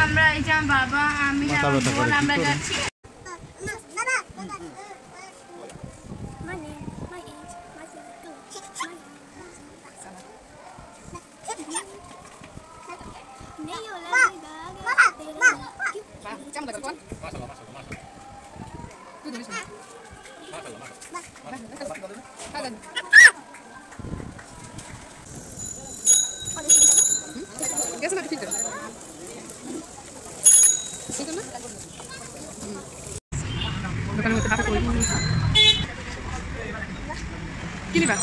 আমরা এই যে বাবা আমি আর বোন আমরা যাচ্ছি দোকানের মধ্যে হাতে করি কি নিবা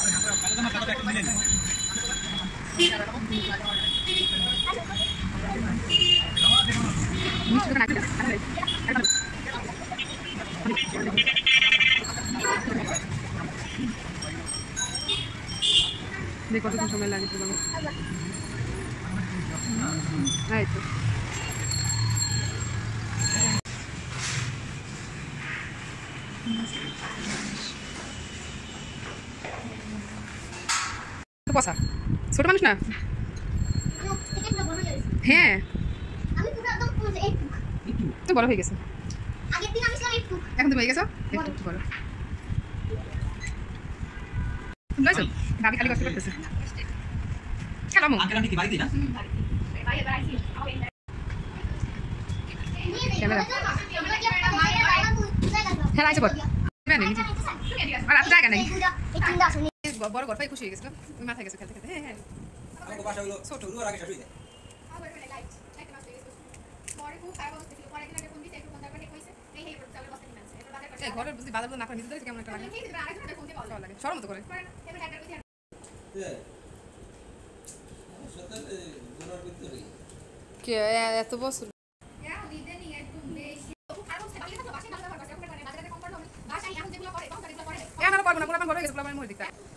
দেখ কতক্ষণ সময় লাগে তোমার এই তো পয়সা ছোট মানুষ না হ্যাঁ তো বড় হয়ে গেছে এখন তুমি হয়ে গেছো একটু বড় ভাবি খালি কষ্ট করতেছে খেলাম ক্যামেরা হ্যাঁ আছে বল আর এত জায়গা নেই বড় ঘর পাই খুশি হয়ে গেছিল ওই মাথায় গেছে খেলতে খেলতে হ্যাঁ হ্যাঁ ছোট ঘরের বুঝি বাজার না করে নিজে কেমন একটা লাগে সরম মতো করে কে এত বছর করবো না বড় হয়ে গেছে